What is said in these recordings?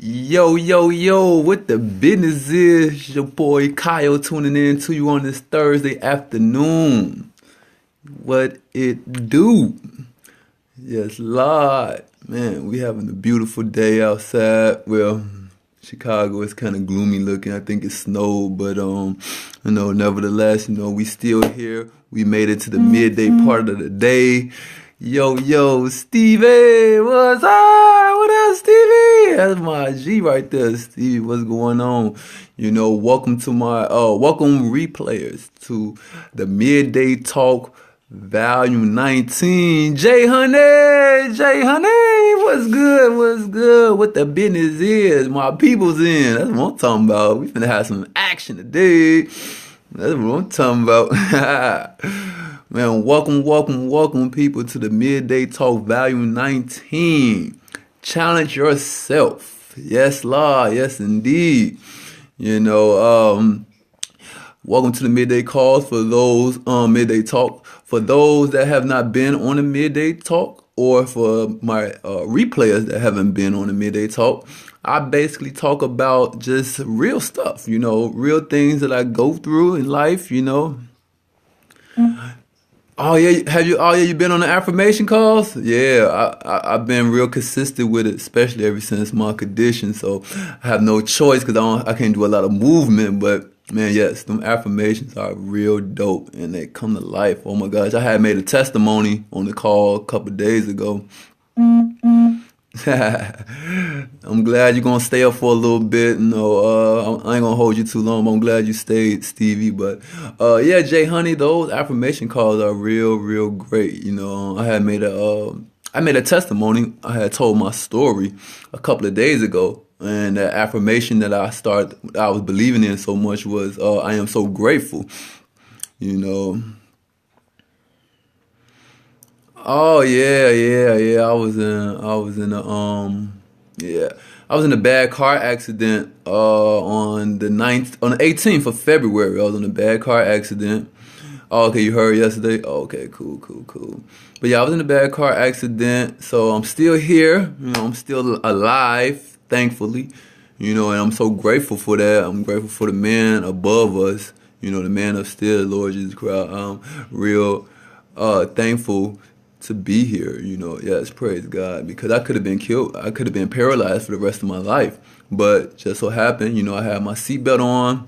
Yo, yo, yo, what the business is? Your boy Kyle tuning in to you on this Thursday afternoon. What it do? Yes, Lord. Man, we having a beautiful day outside. Well, Chicago is kind of gloomy looking. I think it snowed, but nevertheless, we still here. We made it to the midday part of the day. Yo, yo, Stevie, what's up? What up, Stevie? That's my G right there, Stevie. What's going on? Welcome to welcome replayers to the Midday Talk Volume 19. Jay Honey, what's good? What's good? What the business is? My people's in. That's what I'm talking about. We finna have some action today. That's what I'm talking about. Man, welcome, people, to the Midday Talk Volume 19. Challenge yourself. Yes, Lord. Yes, indeed. Welcome to the Midday Calls for those, Midday Talk. For those that have not been on the Midday Talk, or for my replayers that haven't been on the Midday Talk, I basically talk about just real stuff, real things that I go through in life, Oh yeah, you been on the affirmation calls? Yeah, I've been real consistent with it, especially ever since my condition. So I have no choice because I can't do a lot of movement. But man, yes, them affirmations are real dope and they come to life. Oh my gosh, I had made a testimony on the call a couple of days ago. I'm glad you're gonna stay up for a little bit. I ain't gonna hold you too long, but I'm glad you stayed, Stevie. But yeah, Jay Honey, those affirmation calls are real great. I made a testimony. I had told my story a couple of days ago, and the affirmation that I was believing in so much was I am so grateful. Oh yeah. I was in a bad car accident on the 18th of February. I was in a bad car accident. Oh, okay, you heard yesterday? Oh, okay, cool. But yeah, I was in a bad car accident, so I'm still here. I'm still alive, thankfully. And I'm so grateful for that. I'm grateful for the man above us. The man upstairs, Lord Jesus Christ. I'm real thankful to be here, yes, praise God, because I could have been killed. I could have been paralyzed for the rest of my life. But just so happened, I had my seatbelt on.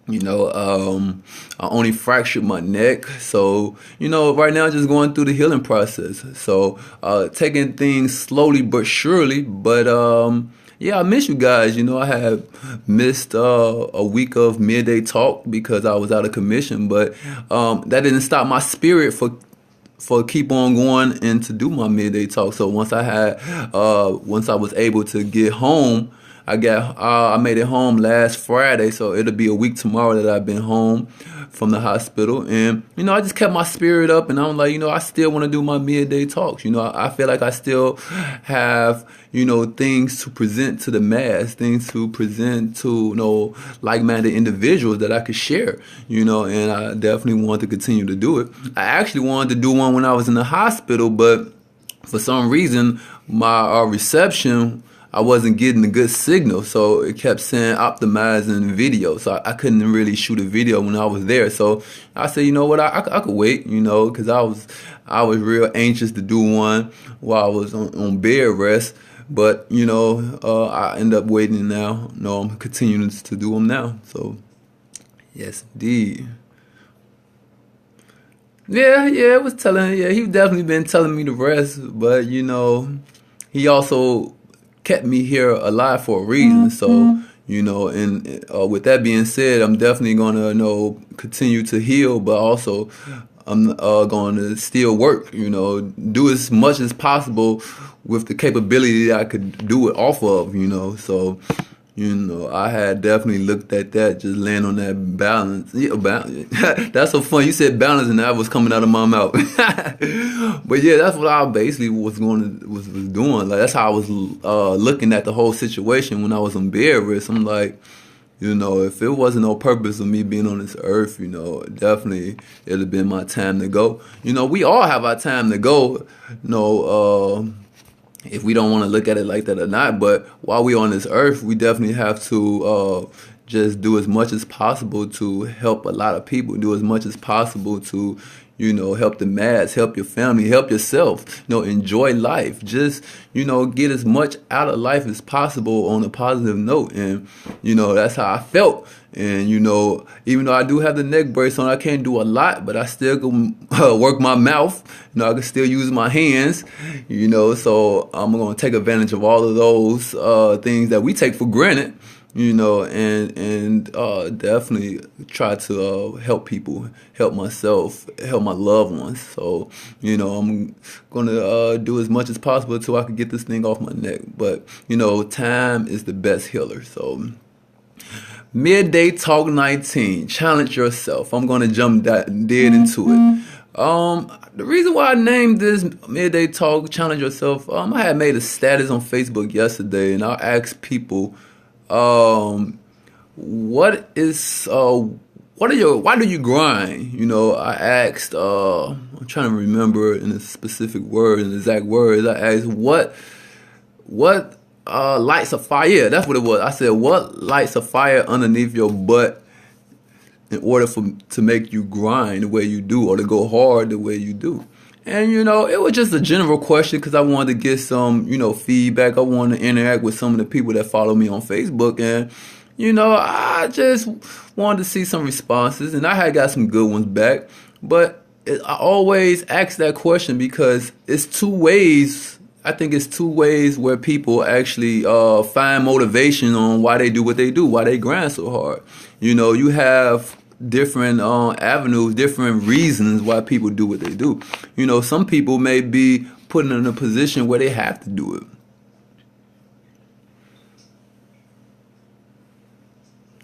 I only fractured my neck. So, right now just going through the healing process. So, taking things slowly but surely. But, yeah, I miss you guys. I had missed a week of Midday Talk because I was out of commission. But that didn't stop my spirit for keep on going and to do my Midday Talk. So once I was able to get home, I made it home last Friday, so it'll be a week tomorrow that I've been home from the hospital. And I just kept my spirit up, and I'm like, I still want to do my Midday Talks. I feel like I still have things to present to the mass, things to present to like-minded individuals that I could share. And I definitely want to continue to do it. I actually wanted to do one when I was in the hospital, but for some reason my reception, I wasn't getting a good signal, so it kept saying optimizing video. So I couldn't really shoot a video when I was there. So I said, you know what, I could wait, because I was real anxious to do one while I was on bed rest. But I end up waiting now. No, I'm continuing to do them now. So yes, indeed. Yeah, it was telling. Yeah, he definitely been telling me the rest. But he also kept me here alive for a reason. So, and with that being said, I'm definitely gonna, continue to heal, but also I'm going to still work, do as much as possible with the capability that I could do it off of, So, I had definitely looked at that, just laying on that balance. Yeah, that's so funny. You said balance, and that was coming out of my mouth. But yeah, that's what I basically was doing. Like that's how I was looking at the whole situation when I was on bed rest. I'm like, if it wasn't no purpose of me being on this earth, definitely it'd have been my time to go. We all have our time to go. if we don't want to look at it like that or not. But while we're on this earth, we definitely have to just do as much as possible to help a lot of people, do as much as possible to, help the mass, help your family, help yourself, enjoy life. Just, get as much out of life as possible on a positive note. And, that's how I felt. And, even though I do have the neck brace on, I can't do a lot, but I still can work my mouth. I can still use my hands, so I'm going to take advantage of all of those things that we take for granted, and definitely try to help people, help myself, help my loved ones. So, I'm going to do as much as possible until I can get this thing off my neck. But, time is the best healer. So, Midday Talk 19, challenge yourself. I'm going to jump dead into it. The reason why I named this Midday Talk, challenge yourself, I had made a status on Facebook yesterday, and I asked people, why do you grind? I asked, I'm trying to remember in a specific word, in exact words, I asked what lights a fire? Yeah, that's what it was. I said, what lights a fire underneath your butt in order to make you grind the way you do, or to go hard the way you do? And, it was just a general question because I wanted to get some, feedback. I wanted to interact with some of the people that follow me on Facebook. And, I just wanted to see some responses. And I had got some good ones back. But I always ask that question because it's two ways. I think it's two ways where people actually find motivation on why they do what they do, why they grind so hard. You have different avenues, different reasons why people do what they do. Some people may be put in a position where they have to do it.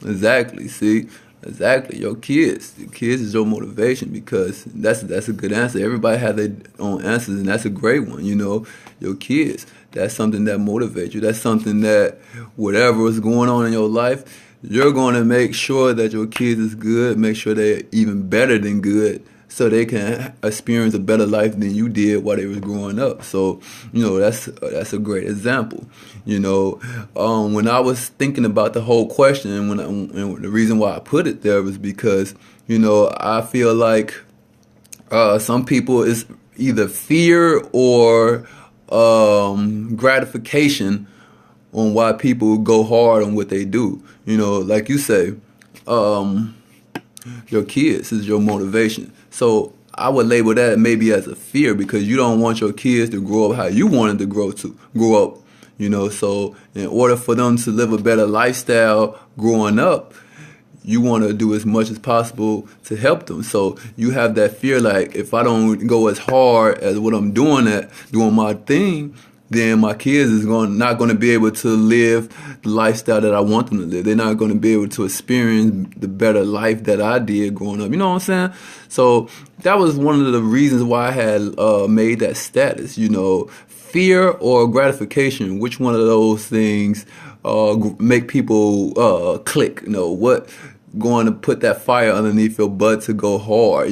Exactly. See, exactly. Your kids. The kids is your motivation because that's a good answer. Everybody has their own answers, and that's a great one. Your kids. That's something that motivates you. That's something that whatever is going on in your life, you're going to make sure that your kids is good. Make sure they're even better than good, so they can experience a better life than you did while they was growing up. So, that's a great example. When I was thinking about the whole question, and the reason why I put it there was because, I feel like some people is either fear or gratification on why people go hard on what they do. Like you say, your kids is your motivation. So I would label that maybe as a fear because you don't want your kids to grow up how you wanted to grow up. So in order for them to live a better lifestyle growing up, you want to do as much as possible to help them. So you have that fear, like, if I don't go as hard as what I'm doing my thing, then my kids is not going to be able to live the lifestyle that I want them to live. They're not going to be able to experience the better life that I did growing up. You know what I'm saying? So that was one of the reasons why I had made that status. Fear or gratification, which one of those things make people click? What going to put that fire underneath your butt to go hard?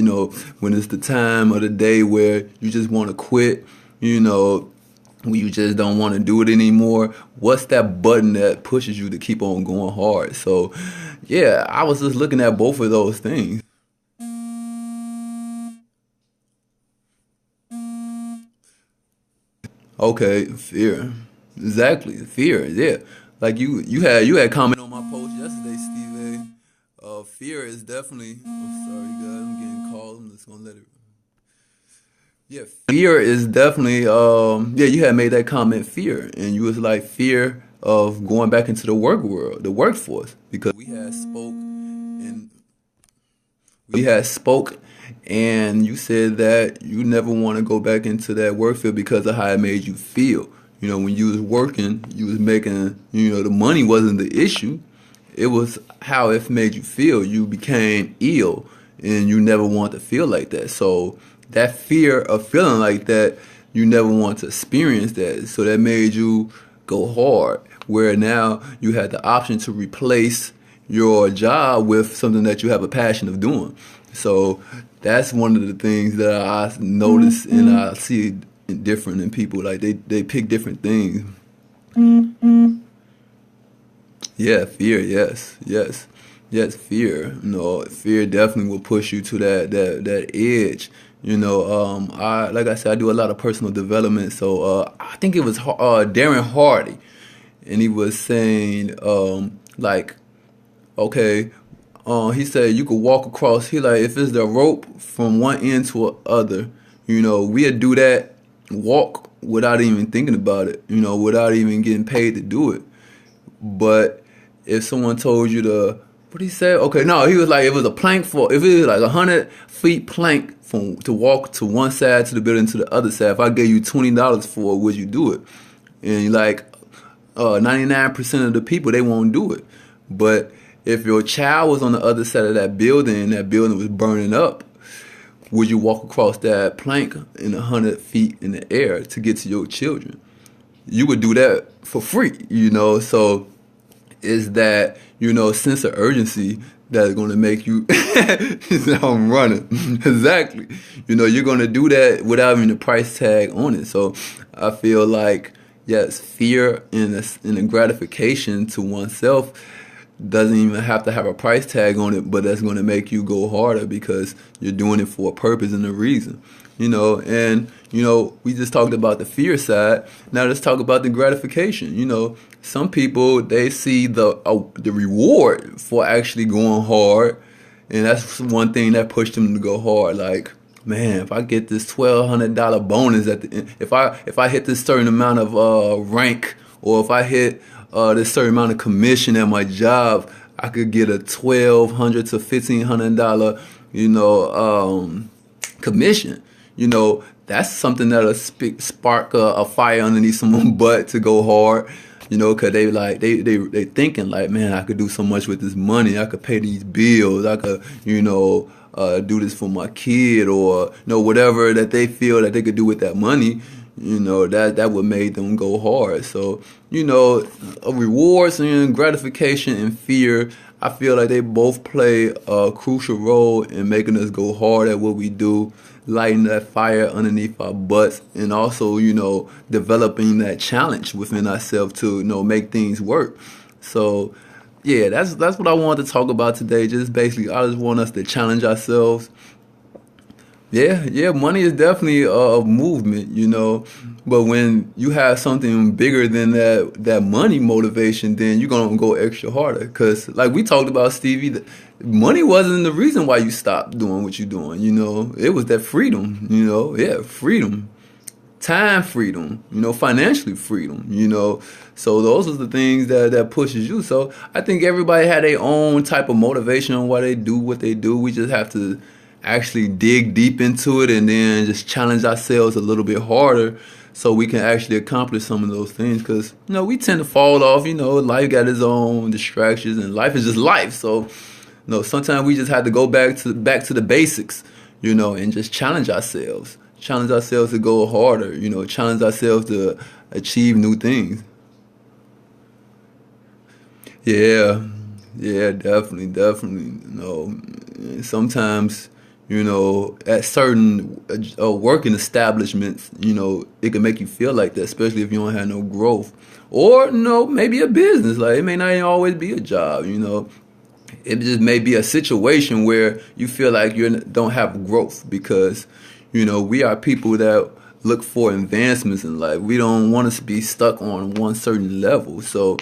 When it's the time of the day where you just want to quit, when you just don't want to do it anymore, what's that button that pushes you to keep on going hard? So, yeah, I was just looking at both of those things. Okay, fear. Exactly, fear. Yeah, like you had comment on my post yesterday, Steve A. Fear is definitely. I'm sorry, guys. I'm getting calls. I'm just gonna let it. Yeah, fear is definitely. Yeah, you had made that comment, fear, and you was like fear of going back into the work world, the workforce, because we had spoke and you said that you never want to go back into that work field because of how it made you feel. When you was working, you was making, the money wasn't the issue. It was how it made you feel. You became ill and you never want to feel like that. So that fear of feeling like that, you never want to experience that. So that made you go hard, where now you had the option to replace your job with something that you have a passion of doing. So that's one of the things that I notice and I see different in people. Like they pick different things. Yeah, fear. Yes, yes, yes. Fear. Fear definitely will push you to that edge. I like I said, I do a lot of personal development. So I think it was Darren Hardy, and he was saying like, okay, he said you could walk across. He like if it's the rope from one end to the other, we'd do that walk without even thinking about it. Without even getting paid to do it. But if someone told you what he said? Okay, no, he was like, if it was a plank if it was like 100 feet plank to walk to one side to the building to the other side, if I gave you $20 for it, would you do it? And like 99% of the people, they won't do it. But if your child was on the other side of that building and that building was burning up, would you walk across that plank in 100 feet in the air to get to your children? You would do that for free. So is that, sense of urgency that's going to make you, I'm running. Exactly. You're going to do that without even a price tag on it. So I feel like, yes, fear and the gratification to oneself doesn't even have to have a price tag on it, but that's going to make you go harder because you're doing it for a purpose and a reason. We just talked about the fear side. Now let's talk about the gratification. Some people, they see the reward for actually going hard, and that's one thing that pushed them to go hard. Like, man, if I get this $1,200 bonus at the end, if I hit this certain amount of rank, or if I hit this certain amount of commission at my job, I could get a $1,200 to $1,500, commission. That's something that'll spark a fire underneath someone's butt to go hard. Cause they thinking like, man, I could do so much with this money. I could pay these bills. I could, do this for my kid, or whatever that they feel that they could do with that money. That would make them go hard. So rewards and gratification and fear, I feel like they both play a crucial role in making us go hard at what we do, lighting that fire underneath our butts, and also, developing that challenge within ourselves to, make things work. So, yeah, that's what I wanted to talk about today. Just basically, I just want us to challenge ourselves. Yeah, money is definitely a movement. But when you have something bigger than that money motivation, then you're gonna go extra harder. Cause like we talked about, Stevie, money wasn't the reason why you stopped doing what you're doing. It was that freedom. Freedom, time freedom. Financially freedom. So those are the things that pushes you. So I think everybody had their own type of motivation on why they do what they do. We just have to actually dig deep into it and then just challenge ourselves a little bit harder so we can actually accomplish some of those things. Because we tend to fall off. Life got its own distractions, and life is just life. So sometimes we just have to go back to the basics, and just challenge ourselves to go harder, challenge ourselves to achieve new things. Yeah, definitely. Sometimes, at certain working establishments, it can make you feel like that, especially if you don't have no growth. Or, maybe a business. Like, it may not always be a job, It just may be a situation where you feel like you don't have growth because, we are people that look for advancements in life. We don't want to be stuck on one certain level. So,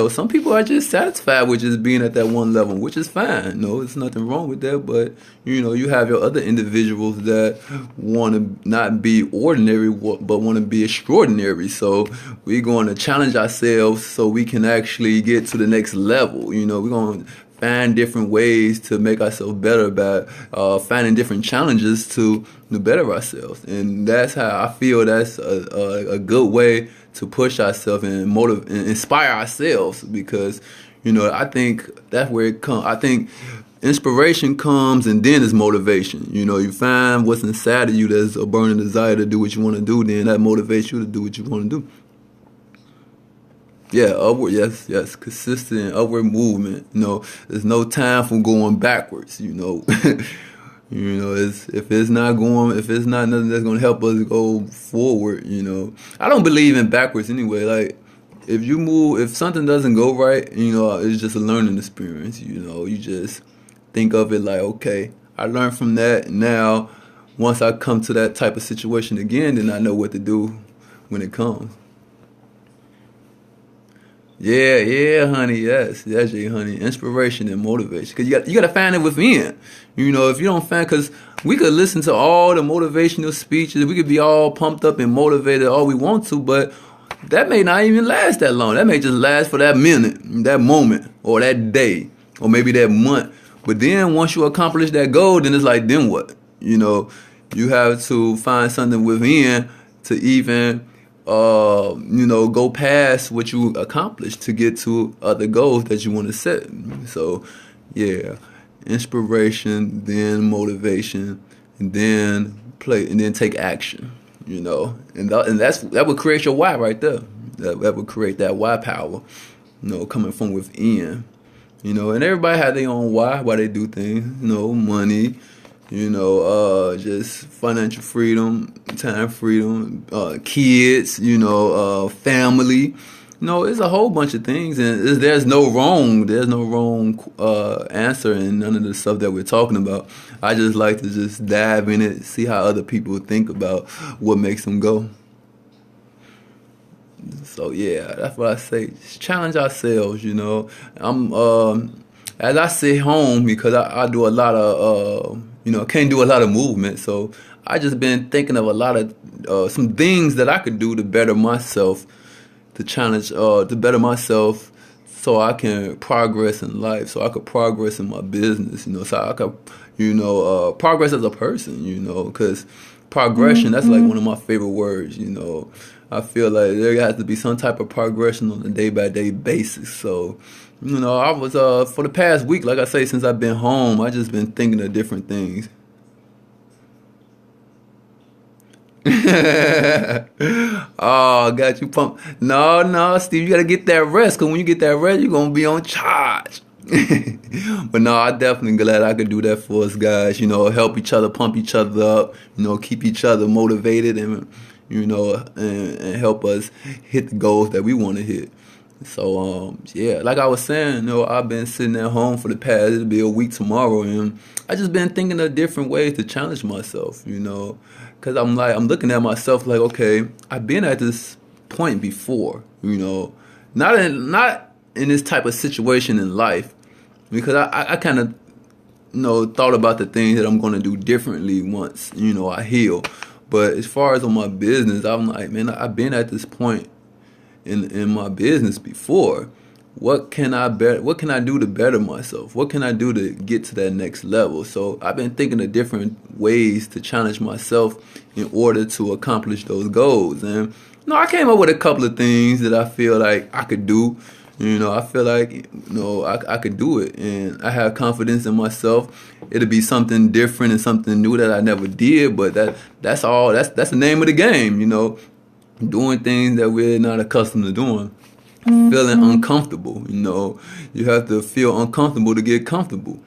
some people are just satisfied with just being at that one level, which is fine. There's nothing wrong with that. But, you have your other individuals that want to not be ordinary, but want to be extraordinary. So we're going to challenge ourselves so we can actually get to the next level. We're going to find different ways to make ourselves better by finding different challenges to better ourselves. And that's how I feel that's a good way to push ourselves and motivate and inspire ourselves, because I think that's where it comes. I think inspiration comes and then it's motivation. You find what's inside of you that's a burning desire to do what you want to do, then that motivates you to do what you want to do. Yeah, upward, yes, consistent upward movement. There's no time for going backwards. If it's not going, if it's not nothing that's gonna help us go forward, I don't believe in backwards anyway. Like, if you move, if something doesn't go right, it's just a learning experience. You just think of it like, okay, I learned from that. Now, once I come to that type of situation again, then I know what to do when it comes. Yeah, yeah, honey, yes, yes, Jay, honey. Inspiration and motivation, cause you got to find it within. If you don't find, cause we could listen to all the motivational speeches, we could be all pumped up and motivated all we want to, but that may not even last that long. That may just last for that minute, that moment, or that day, or maybe that month. But then once you accomplish that goal, then it's like, then what? You have to find something within to even go past what you accomplished to get to other goals that you want to set. So, yeah, inspiration, then motivation, and then play, and then take action. And that would create your why right there. That would create that why power. Coming from within. And everybody had their own why they do things. Money, just financial freedom, time freedom, kids, family. It's a whole bunch of things, and there's no wrong answer in none of the stuff that we're talking about. I just like to just dive in it, see how other people think about what makes them go. So yeah, that's what I say. Just challenge ourselves. I'm as I sit home because I do a lot of can't do a lot of movement. So I just been thinking of a lot of some things that I could do to better myself, to challenge to better myself, so I can progress in life, so I could progress in my business. So I could progress as a person. Because progression, that's like one of my favorite words. I feel like there has to be some type of progression on a day-by-day basis. So, I was, for the past week, like I say, since I've been home, I just been thinking of different things. Oh, got you pumped. No, no, Steve, you got to get that rest, because when you get that rest, you're going to be on charge. But no, I definitely glad I could do that for us guys. Help each other, pump each other up, keep each other motivated, and help us hit the goals that we want to hit. So yeah, like I was saying, I've been sitting at home for the past, it'll be a week tomorrow, and I just been thinking of different ways to challenge myself, because I'm looking at myself like, okay, I've been at this point before, not in this type of situation in life, because I kind of thought about the things that I'm going to do differently once I heal. But as far as on my business, I'm like, man, I've been at this point in my business before. What can I do to better myself? What can I do to get to that next level? So I've been thinking of different ways to challenge myself in order to accomplish those goals. And I came up with a couple of things that I feel like I could do. I feel like I could do it, and I have confidence in myself. It'll be something different and something new that I never did, but that's all. That's the name of the game. Doing things that we're not accustomed to doing. Feeling uncomfortable. You have to feel uncomfortable to get comfortable.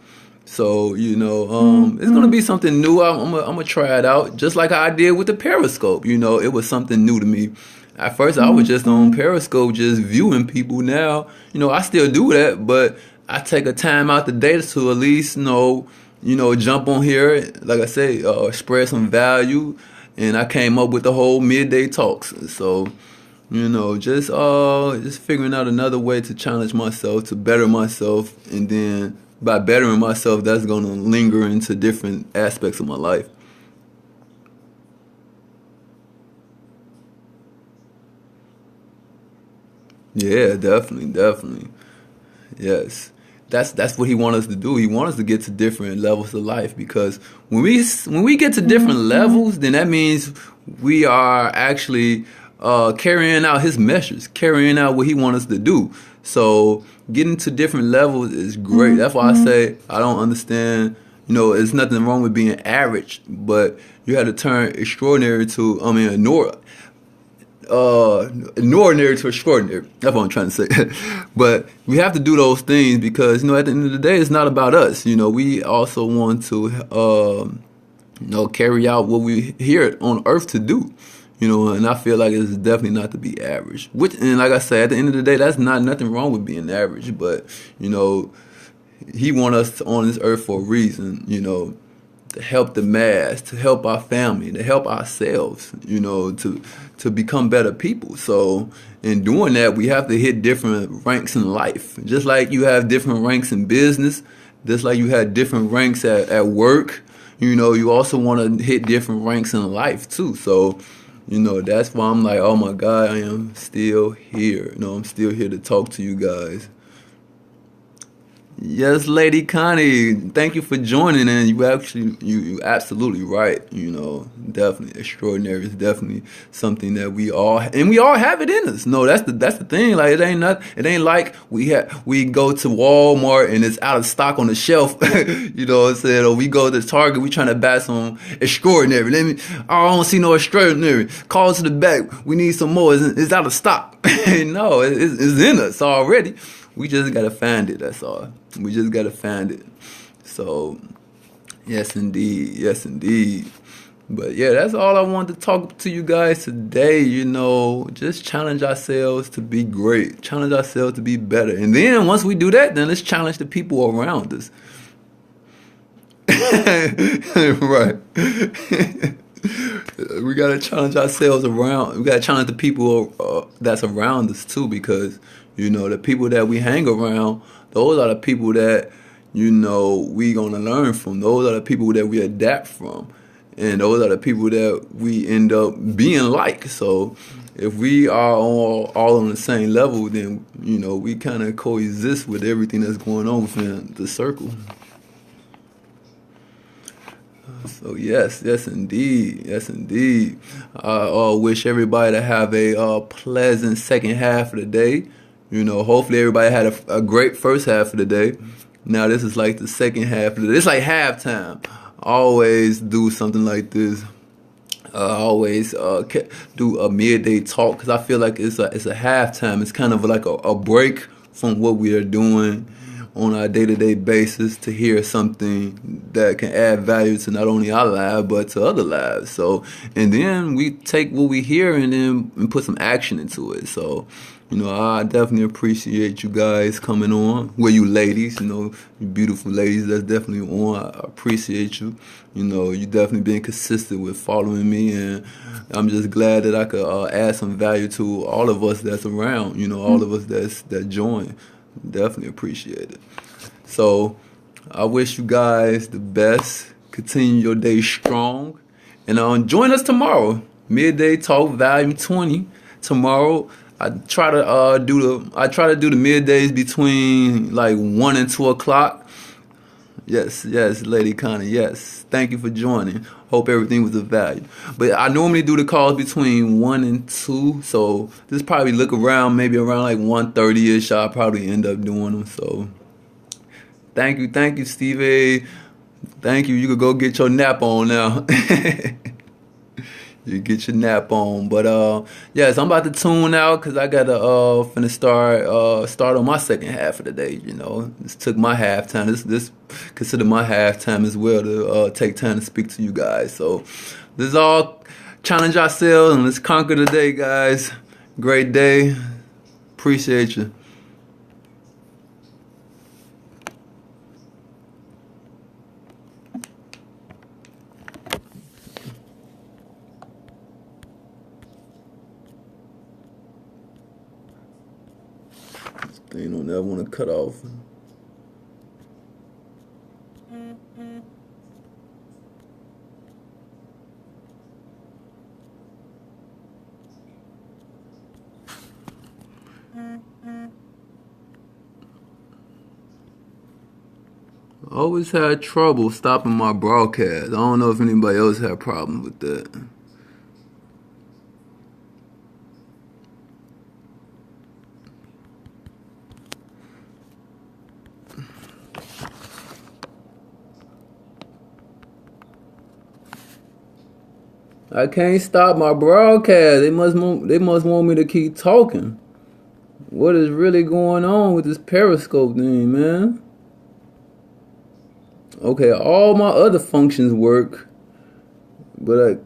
So it's gonna be something new. I'm gonna try it out, just like I did with the Periscope. It was something new to me. At first, I was just on Periscope, just viewing people. Now, I still do that, but I take a time out the day to at least, jump on here. Like I say, spread some value, and I came up with the whole midday talks. So, just figuring out another way to challenge myself, to better myself, and then by bettering myself, that's gonna linger into different aspects of my life. Yeah, definitely, definitely. Yes. That's what he wants us to do. He wants us to get to different levels of life, because when we get to different levels, then that means we are actually carrying out his message, carrying out what he wants us to do. So getting to different levels is great. That's why I say I don't understand. There's nothing wrong with being average, but you have to turn extraordinary to, ordinary to extraordinary. That's what I'm trying to say. But we have to do those things because at the end of the day, it's not about us. We also want to carry out what we here on earth to do. And I feel like it's definitely not to be average. And like I said, at the end of the day, that's not nothing wrong with being average. But he want us on this earth for a reason. To help the mass, to help our family, to help ourselves. To become better people. So in doing that, we have to hit different ranks in life. Just like you have different ranks in business, just like you had different ranks at work. You also want to hit different ranks in life too. So. That's why I'm like, oh my God, I am still here. I'm still here to talk to you guys. Yes, Lady Connie, thank you for joining. And you absolutely right. Definitely extraordinary is definitely something that we all have it in us. No, that's the thing. Like it ain't like we go to Walmart and it's out of stock on the shelf. You know what I'm saying? Or we go to Target, we trying to buy some extraordinary. I don't see no extraordinary. Call to the back. We need some more. It's out of stock. No, it's in us already. We just gotta find it. That's all. We just gotta find it. So, yes, indeed. Yes, indeed. But yeah, that's all I wanted to talk to you guys today. Just challenge ourselves to be great. Challenge ourselves to be better. And then once we do that, then let's challenge the people around us. Right. We gotta challenge ourselves around. We gotta challenge the people that's around us too, because the people that we hang around, those are the people that we gonna learn from. Those are the people that we adapt from, and those are the people that we end up being like. So if we are all on the same level, then we kind of coexist with everything that's going on within the circle. So yes, indeed, yes, indeed. I wish everybody to have a pleasant second half of the day. Hopefully everybody had a great first half of the day. Now this is like the second half of the day. It's like halftime. I always do something like this. I always do a midday talk because I feel like it's a halftime. It's kind of like a break from what we are doing on our day-to-day basis to hear something that can add value to not only our lives but to other lives. So, and then we take what we hear and put some action into it. So, I definitely appreciate you guys coming on. Well, you ladies, you beautiful ladies that's definitely on. I appreciate you. You definitely been consistent with following me, and I'm just glad that I could add some value to all of us that's around. All of us that join. Definitely appreciate it. So I wish you guys the best. Continue your day strong, and join us tomorrow. Midday Talk Volume 20. Tomorrow I try to do the middays between like 1 and 2 o'clock. Yes, Lady Connie. Yes, thank you for joining. Hope everything was of value. But I normally do the calls between 1 and 2, so just probably look around, maybe around like 1:30ish. I'll probably end up doing them. So thank you, Stevie. Thank you. You could go get your nap on now. You get your nap on. But yes, I'm about to tune out because I gotta finna start on my second half of the day. This took my halftime. This consider my halftime as well to take time to speak to you guys. So this is all challenge ourselves and let's conquer the day, guys. Great day. Appreciate you. You don't ever want to cut off. I always had trouble stopping my broadcast. I don't know if anybody else had problems with that. I can't stop my broadcast. They must want me to keep talking. What is really going on with this Periscope thing, man? Okay, all my other functions work, but